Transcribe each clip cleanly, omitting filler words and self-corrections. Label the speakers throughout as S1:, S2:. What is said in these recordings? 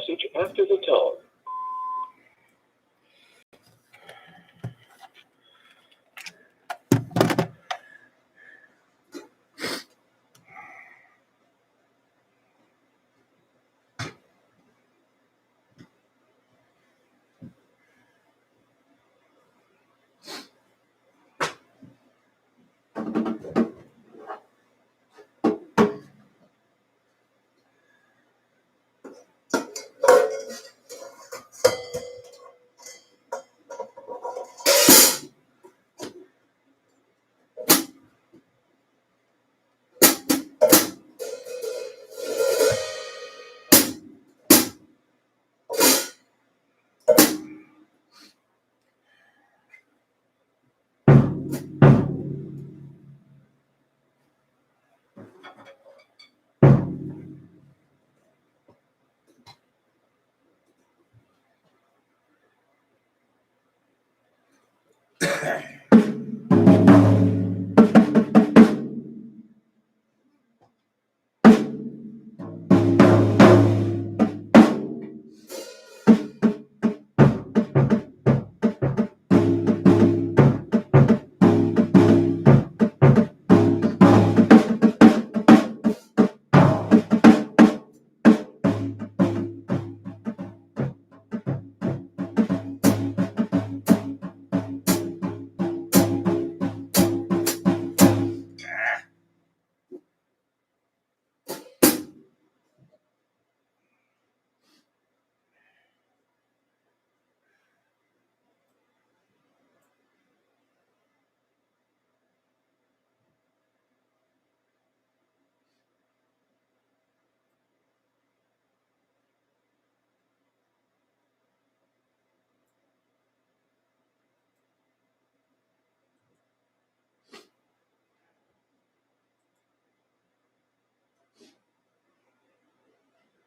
S1: message after the tone.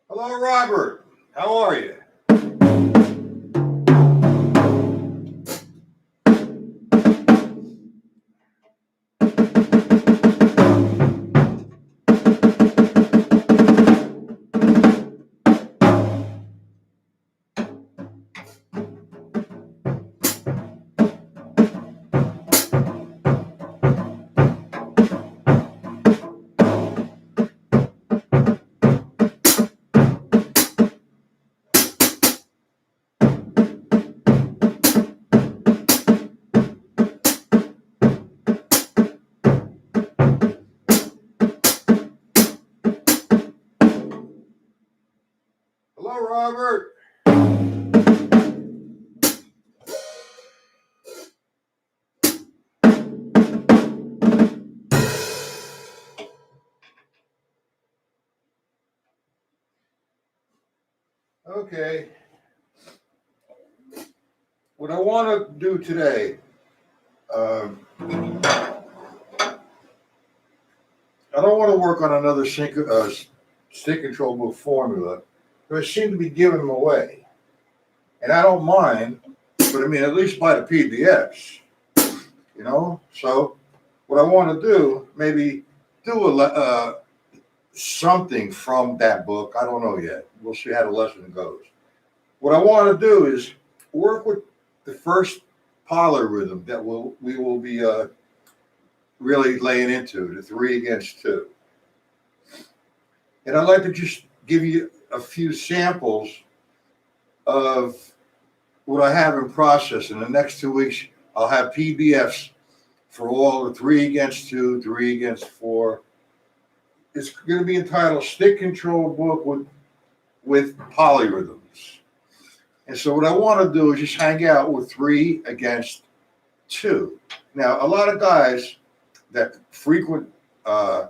S2: Hello, Robert. How are you? Hello, Robert. Okay. What I want to do today, I don't want to work on another stick control move formula, but I seem to be giving them away. And I don't mind, but I mean, at least buy the PDFs, you know? So what I want to do, maybe do something from that book. I don't know yet. We'll see how the lesson goes. What I want to do is work with the first polyrhythm that we will be really laying into, the 3 against 2. And I'd like to just give you a few samples of what I have in process. In the next 2 weeks, I'll have PDFs for all the 3 against 2, 3 against 4. It's going to be entitled Stick Control Book with Polyrhythms. And so what I want to do is just hang out with 3 against 2. Now, a lot of guys that frequent the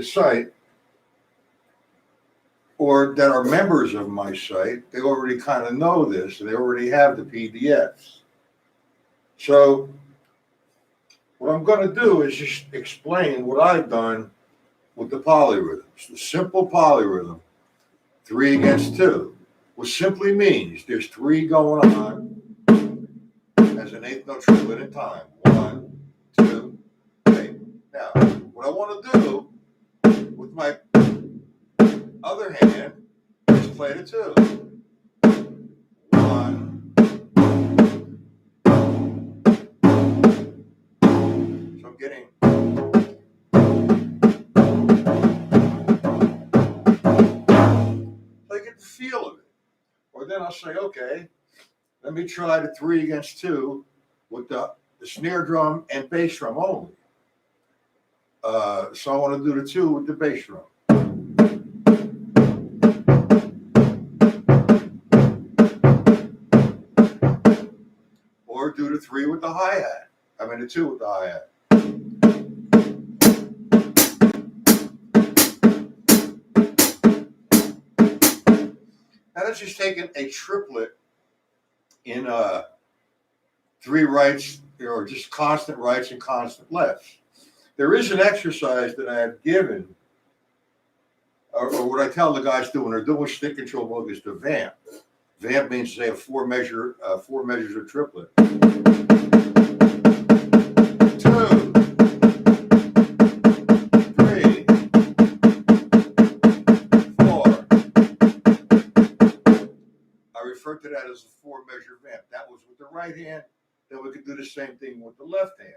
S2: site or that are members of my site, they already kind of know this. They already have the PDFs. So what I'm going to do is just explain what I've done with the polyrhythms. The simple polyrhythm, 3 against 2, which simply means there's 3 going on as an eighth note triplet in time. 1, 2, 3. Now, what I want to do with my other hand is play the two. One. So I'm getting. So I get the feel of it. Or then I'll say, okay, let me try the 3 against 2 with the snare drum and bass drum only. So I want to do the 2 with the bass drum. Or do the 3 with the hi-hat. I mean the 2 with the hi-hat. Now that's just taking a triplet in 3 rights, or just constant rights and constant lefts. There is an exercise that I have given, or what I tell the guys do when they're doing stick control book is to vamp. Vamp means they have 4 measures of triplet. 2, 3, 4. I refer to that as a 4-measure vamp. That was with the right hand. Then we could do the same thing with the left hand.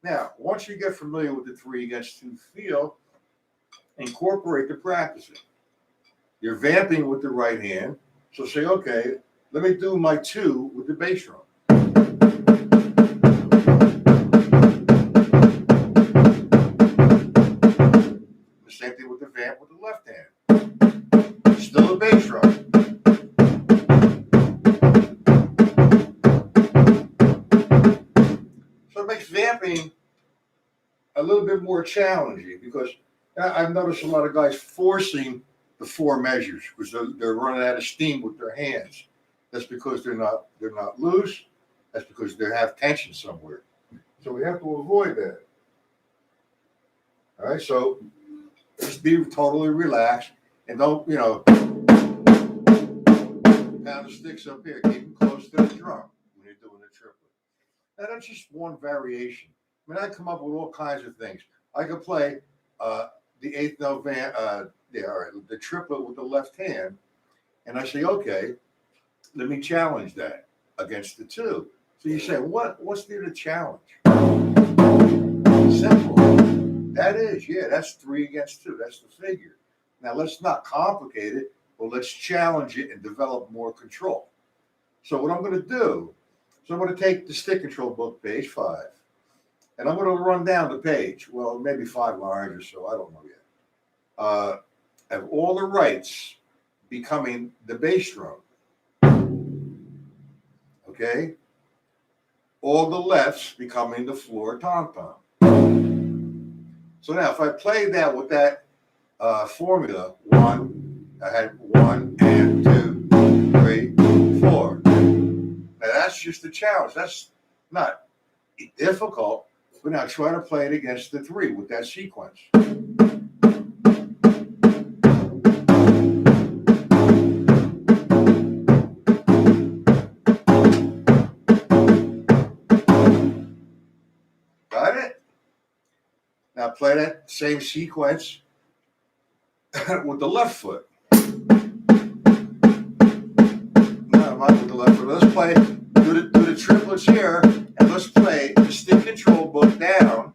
S2: Now, once you get familiar with the 3 against 2 feel, incorporate the practicing. You're vamping with the right hand, so say, okay, let me do my 2 with the bass drum. The same thing with the vamp with the left hand. Still a bass drum. So it makes vamping a little bit more challenging, because I've noticed a lot of guys forcing the 4 measures because they're running out of steam with their hands. That's because they're not loose. That's because they have tension somewhere. So we have to avoid that. All right, so just be totally relaxed and don't, pound the sticks up here. Keep them close to the drum when you're doing the triplet. Now that's just one variation. I mean, I come up with all kinds of things. I could play the 8th note the triplet with the left hand, and I say, okay, let me challenge that against the 2. So you say, what's there to challenge? Simple. That is, that's 3 against 2. That's the figure. Now let's not complicate it, but let's challenge it and develop more control. So what I'm going to do is I'm going to take the stick control book, page 5, and I'm going to run down the page. Well, maybe 5 lines or so. I don't know yet. Have all the rights becoming the bass drum. Okay? All the lefts becoming the floor tom-tom. So now if I play that with that formula, I had 1 and 2, 3, 4. Now that's just a challenge. That's not difficult, but now try to play it against the 3 with that sequence. Got it? Now play that same sequence with the left foot. No, not with the left foot. Let's play, do the triplets here, and let's play the stick control book down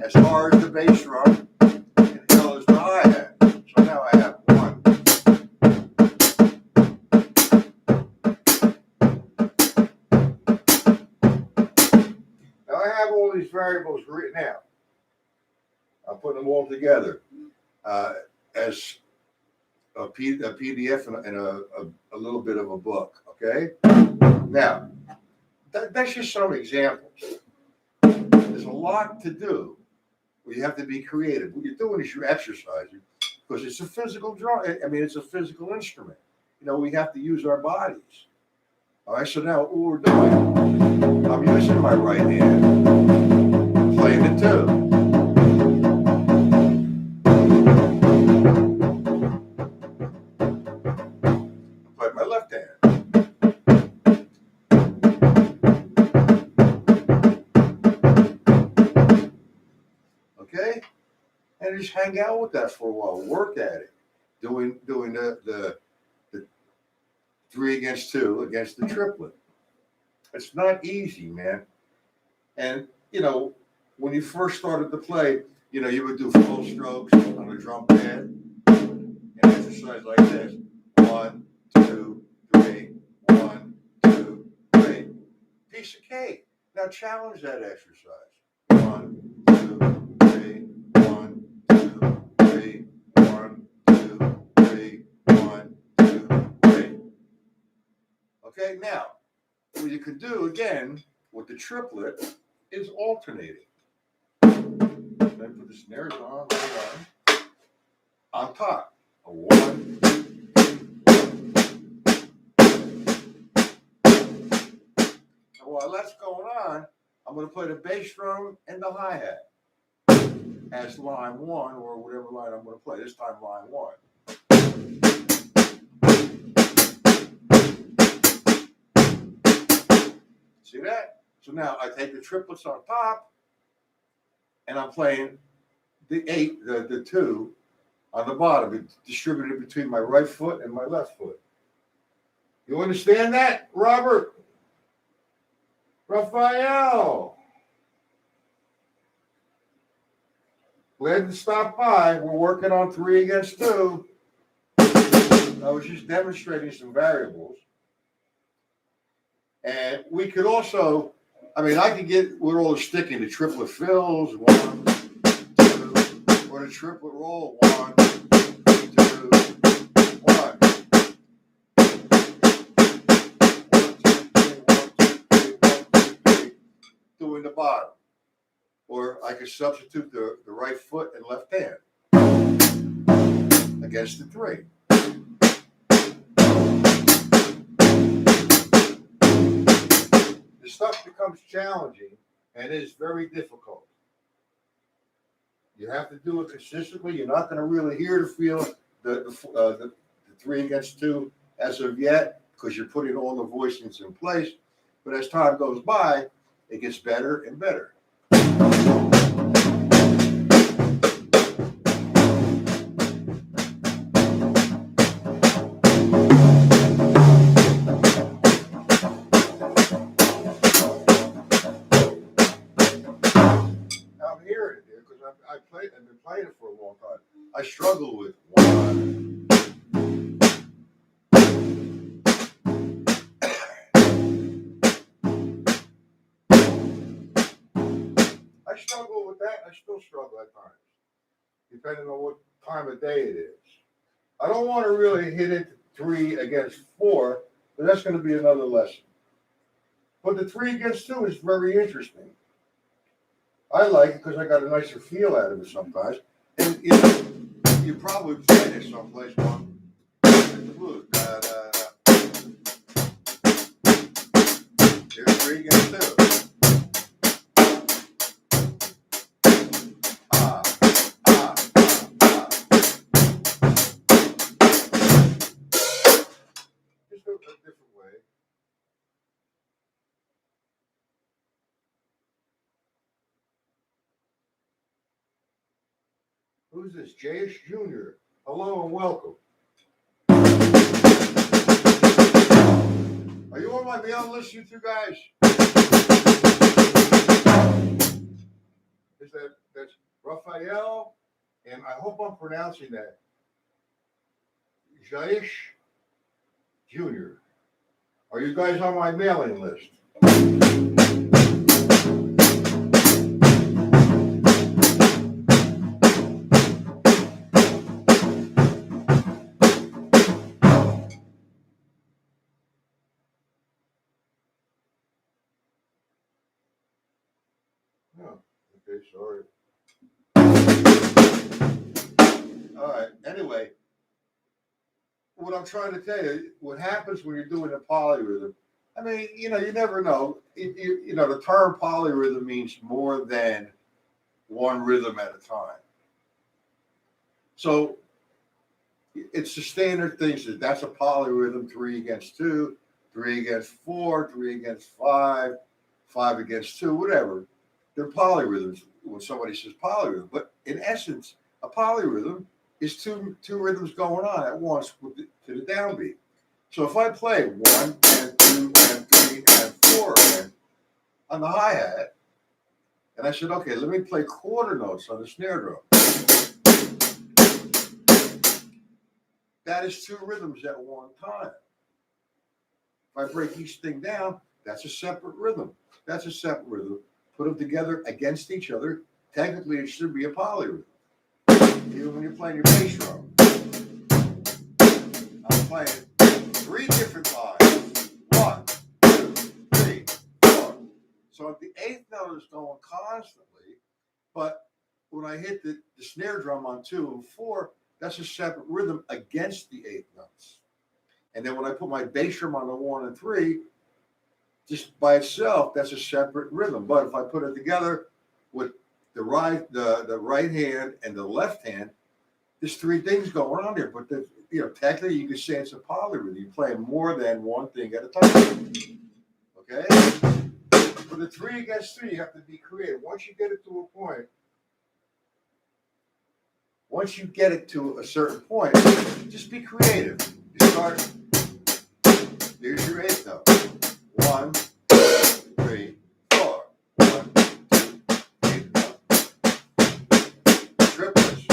S2: as hard as the bass drum and hill as the hi-hat. So now I have 1. Now I have all these variables written out. I'm putting them all together as a PDF and a little bit of a book, okay? Now, that's just some examples. There's a lot to do where you have to be creative. What you're doing is you're exercising, because it's a physical drum. I mean, it's a physical instrument. We have to use our bodies. All right, so now what we're doing, I'm using my right hand, playing the 2. Play my left hand. Okay? And just hang out with that for a while. Work at it. Doing the 3 against 2 against the triplet. It's not easy, man. And, when you first started to play, you would do full strokes on a drum pad and exercise like this. 1, 2, 3, 1, 2, 3. Piece of cake. Now challenge that exercise. 1, 2, 3, 1, 2, 3, 1, 2, 3, 1, 2, 3. Okay, now what you could do again with the triplet is alternating. Then put the snares on top. A 1, 2, 3. And while that's going on, I'm going to play the bass drum and the hi-hat as line 1 or whatever line I'm going to play. This time line 1. See that? So now I take the triplets on top and I'm playing the 8, the 2 on the bottom. It's distributed between my right foot and my left foot. You understand that, Robert? Raphael? Glad to stop by. We're working on 3 against 2. I was just demonstrating some variables. And we could also, I could get with all the sticking, the triplet fills, 1, 2, or the triplet roll, 1, 2, 1. 1, 2, 3, 1, 2, 3, 1, 2, 3, doing the bottom. Or I could substitute the right foot and left hand against the 3. The stuff becomes challenging and is very difficult. You have to do it consistently. You're not going to really hear the feel the 3 against 2 as of yet because you're putting all the voicings in place. But as time goes by, it gets better and better. I've been playing it for a long time. I struggle with 1. I struggle with that. I still struggle at times, depending on what time of day it is. I don't want to really hit it 3 against 4, but that's going to be another lesson. But the 3 against 2 is very interesting. I like it because I got a nicer feel out of it sometimes. And you probably play it someplace on the blues. Da, da, da. Here's 3 against 2. Ah, ah, ah, ah. Just a different way. Who's this? Jayish Jr. Hello and welcome. Are you on my mailing list, you two guys? That's Raphael, and I hope I'm pronouncing that. Jayish Jr. Are you guys on my mailing list? Oh, okay, sorry. All right, anyway, what I'm trying to tell you, what happens when you're doing a polyrhythm, you never know. The term polyrhythm means more than one rhythm at a time. So it's the standard things that's a polyrhythm, 3 against 2, 3 against 4, 3 against 5, 5 against 2, whatever. They're polyrhythms when somebody says polyrhythm. But in essence, a polyrhythm is two rhythms going on at once to the downbeat. So if I play 1 and 2 and 3 and 4 and on the hi-hat, and I said, okay, let me play quarter notes on the snare drum. That is 2 rhythms at one time. If I break each thing down, that's a separate rhythm. That's a separate rhythm. Put them together against each other. Technically, it should be a polyrhythm. Even when you're playing your bass drum. I'm playing 3 different lines. 1, 2, 3, 4. So the 8th note is going constantly, but when I hit the snare drum on 2 and 4, that's a separate rhythm against the 8th notes. And then when I put my bass drum on the 1 and 3, just by itself, that's a separate rhythm. But if I put it together with the right hand and the left hand, there's 3 things going on there. But technically, you could say it's a polyrhythm. You play more than one thing at a time. Okay. For the 3 against 3, you have to be creative. Once you get it to a point, once you get it to a certain point, just be creative. You start. Here's your 8th note. 1, 3, 4. 1, 2, 8 note. Triplets.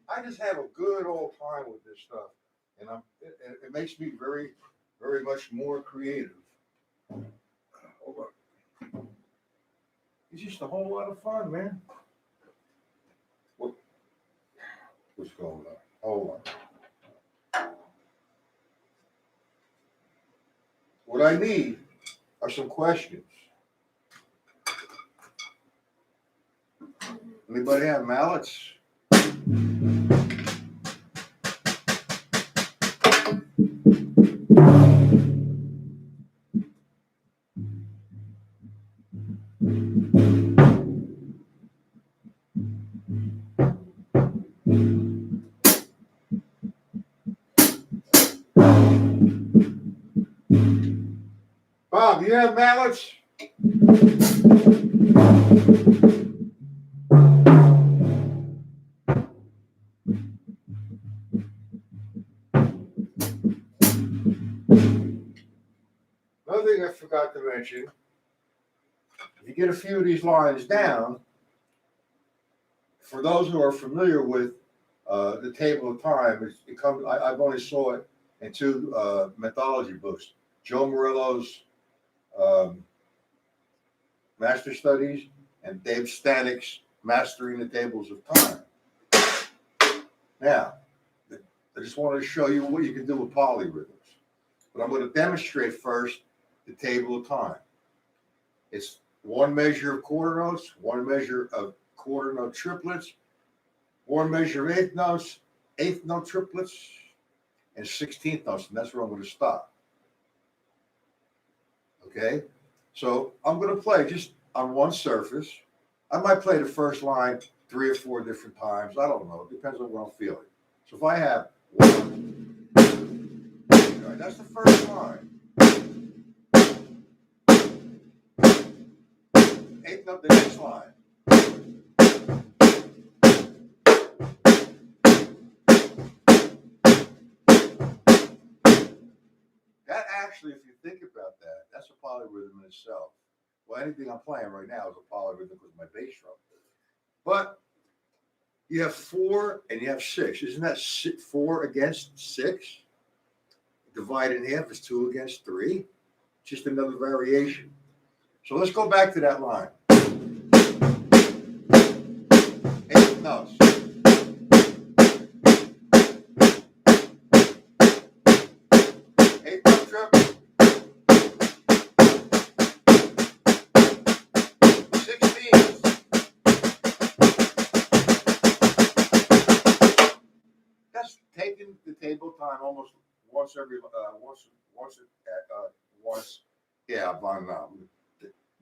S2: I just have a good old time with this stuff, and it makes me very, very much more creative. Hold on. It's just a whole lot of fun, man. What's going on? Hold on. What I need are some questions. Anybody have mallets? Bob, you have mallets? Another thing I forgot to mention, if you get a few of these lines down, for those who are familiar with the table of time, it comes. I've only saw it in 2 mythology books: Joe Morello's Master Studies and Dave Stanik's Mastering the Tables of Time. Now, I just wanted to show you what you can do with polyrhythms, but I'm going to demonstrate first the table of time. It's 1 measure of quarter notes, 1 measure of quarter note triplets, 1 measure of 8th notes, 8th note triplets, and 16th notes, and that's where I'm going to stop. Okay, so I'm going to play just on one surface. I might play the first line 3 or 4 different times. I don't know. It depends on what I'm feeling. So if I have 1, 2, 3, right, that's the first line. 8th note, the next line. That actually, if you think about that, that's a polyrhythm in itself. Well, anything I'm playing right now is a polyrhythm with my bass drum. But you have 4 and you have 6. Isn't that 4 against 6? Divided in half is 2 against 3. Just another variation. So let's go back to that line. 8th notes. 8th note triple. 16. That's taking the table time almost once every once. Yeah,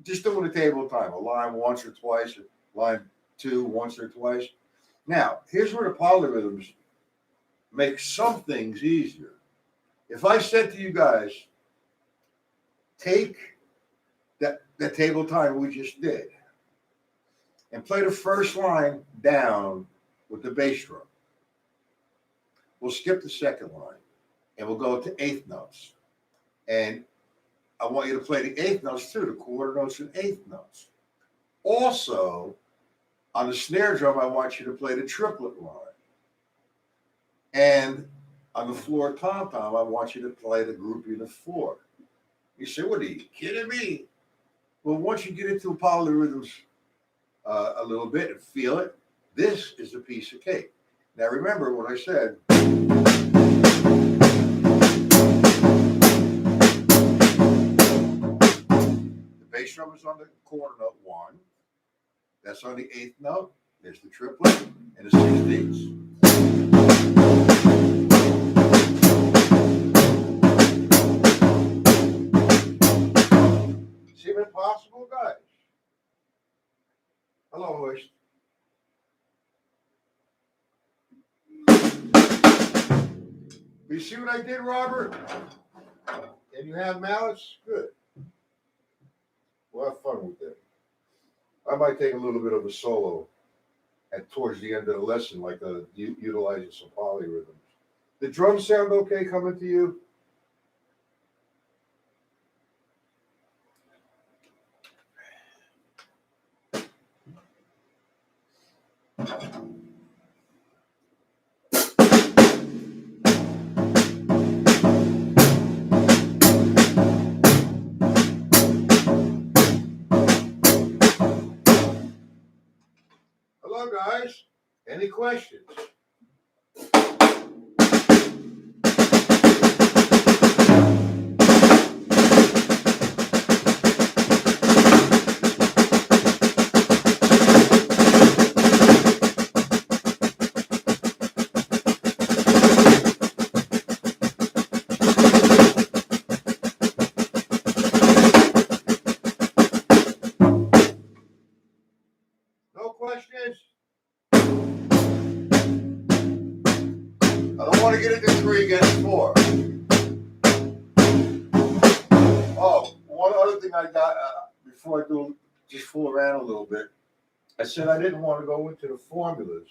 S2: just doing the table time. A line once or twice. Line 2 once or twice. Now, here's where the polyrhythms make some things easier. If I said to you guys, take that that table time we just did and play the first line down with the bass drum. We'll skip the second line and we'll go to eighth notes. And I want you to play the eighth notes too, the quarter notes and eighth notes. Also, on the snare drum, I want you to play the triplet line. And on the floor tom-tom, I want you to play the groupie to four. You say, what are you kidding me? Well, once you get into polyrhythms a little bit and feel it, this is a piece of cake. Now remember what I said. The bass drum is on the quarter note one. That's on the eighth note. There's the triplet and the 16ths. Seem impossible, guys? Hello, hoist. You see what I did, Robert? And you have mallets? Good. We'll have fun with that. I might take a little bit of a solo at towards the end of the lesson, like utilizing some polyrhythms. The drums sound okay coming to you? Hello, guys. Any questions? No questions? I don't want to get into 3 against 4. Oh, one other thing I got before I do just fool around a little bit. I said I didn't want to go into the formulas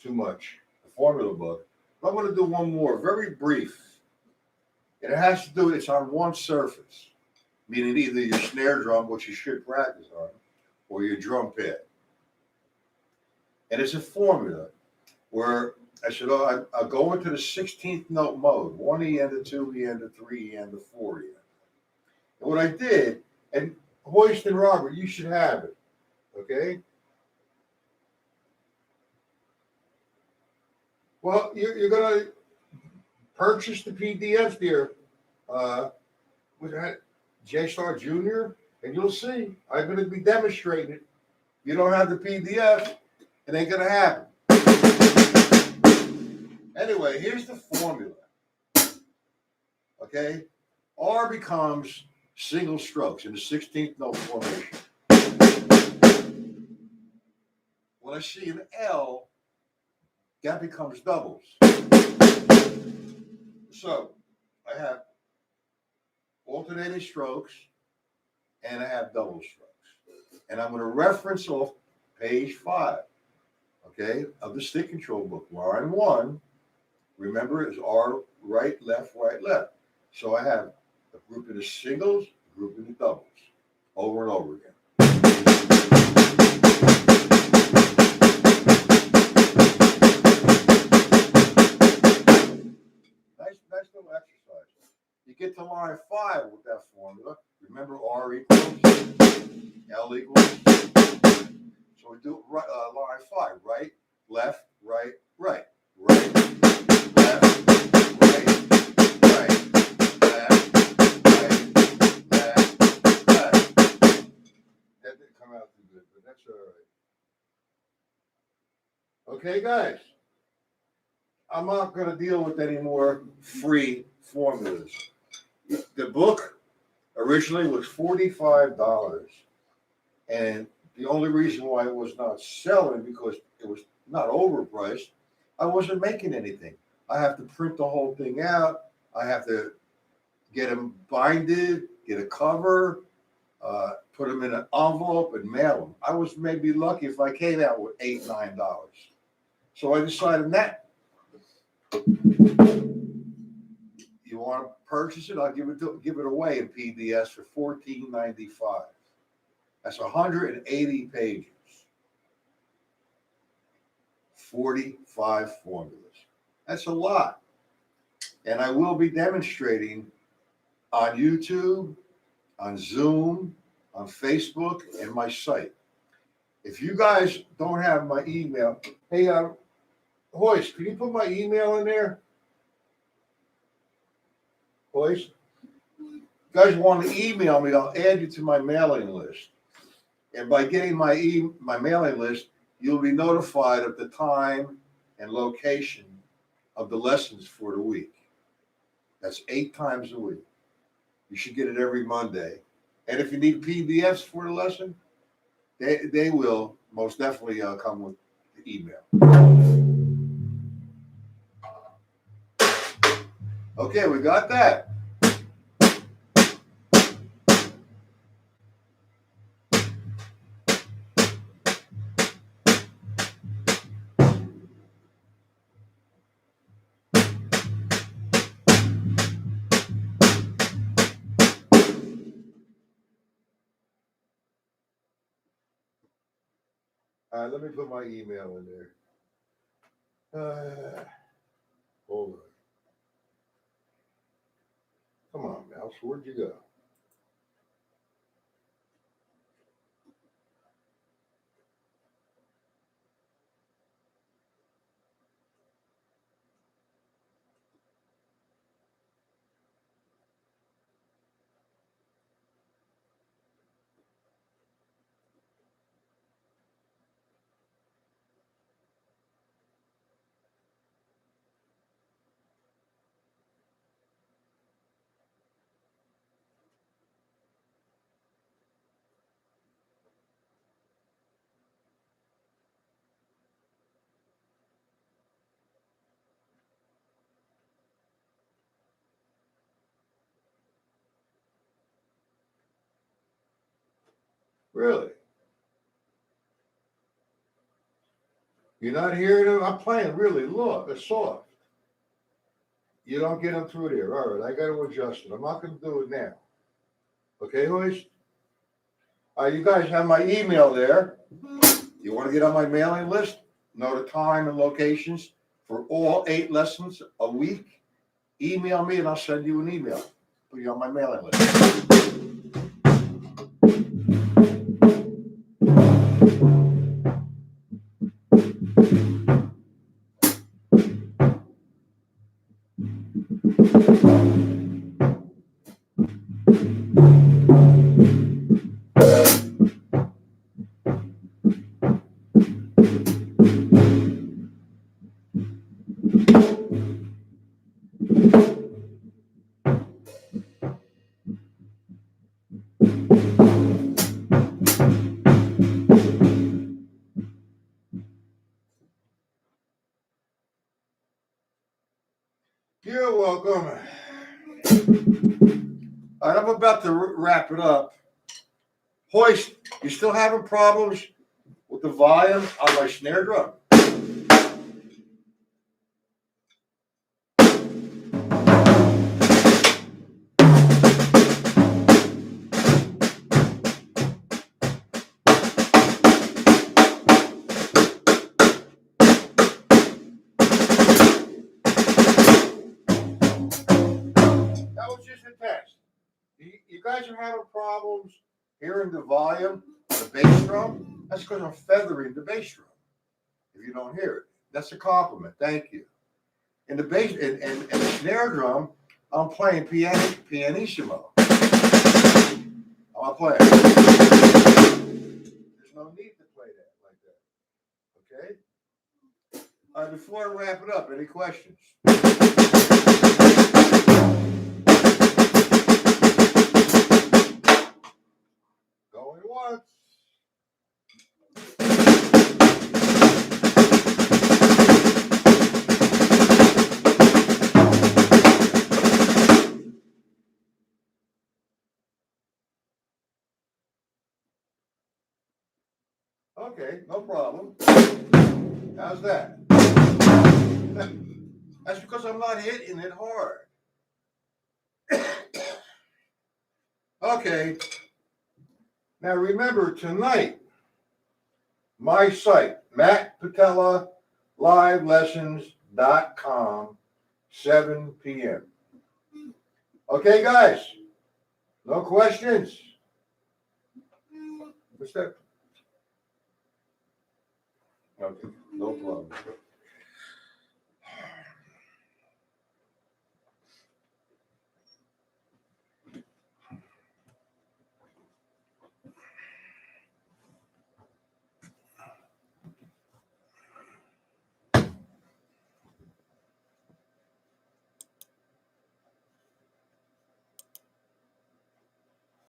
S2: too much, the formula book. But I'm going to do one more, very brief. And it has to do, it's on one surface, meaning either your snare drum, which you should practice on, or your drum pad. And it's a formula where I said, I'll go into the 16th note mode, 1 E and a 2 E and a 3 E and a 4 E. And what I did, and Hoist and Robert, you should have it, okay? Well, you're going to purchase the PDFs there with that J-Star Jr., and you'll see. I'm going to be demonstrating it. You don't have the PDF, it ain't going to happen. Anyway, here's the formula. Okay? R becomes single strokes in the 16th note formation. When I see an L, that becomes doubles. So I have alternating strokes and I have double strokes. And I'm going to reference off page 5, okay, of the stick control book. Line 1, remember, is R, right, left, right, left. So I have a group of the singles, a group of the doubles, over and over again. Nice little exercise. You get to line 5 with that formula. Remember, R equals L equals. So we do line 5, right, left, right, right, right, left, right, right, left, right, left, left. That didn't come out too good, but that's all right. Okay, guys. I'm not going to deal with any more free formulas. The book originally was $45, and the only reason why it was not selling because it was not overpriced. I wasn't making anything. I have to print the whole thing out. I have to get them binded, get a cover, put them in an envelope and mail them. I was maybe lucky if I came out with $8, $9. So I decided that you want to purchase it, I'll give it away in PDFs for $14.95. That's 180 pages, 45 formulas. That's a lot. And I will be demonstrating on YouTube, on Zoom, on Facebook, and my site. If you guys don't have my email, hey, Hoist, can you put my email in there? Hoist? You guys want to email me, I'll add you to my mailing list. And by getting my mailing list, you'll be notified of the time and location of the lessons for the week. That's 8 times a week. You should get it every Monday. And if you need PDFs for the lesson, they will most definitely come with the email. Okay, we got that. All right, let me put my email in there. Hold on. Come on, Mouse, where'd you go? Really? You're not hearing them? I'm playing really low, soft. You don't get them through there. All right, I got to adjust it. I'm not going to do it now. Okay, Hoist? You guys have my email there. You want to get on my mailing list? Know the time and locations for all 8 lessons a week? Email me and I'll send you an email. Put you on my mailing list. You're welcome. All right, I'm about to wrap it up. Hoist, you still having problems with the volume on my snare drum? That was just a test. You guys are having problems hearing the volume of the bass drum? That's because I'm feathering the bass drum. If you don't hear it, that's a compliment. Thank you. In the bass and the snare drum, I'm playing pianissimo. I'm not playing. There's no need to play that like that. Okay? All right, before I wrap it up, any questions? Going once. Okay, no problem. How's that? That's because I'm not hitting it hard. Okay. Now remember, tonight, my site, MattPatellaLiveLessons.com, 7 p.m. Okay, guys? No questions? What's that? Okay, no problem.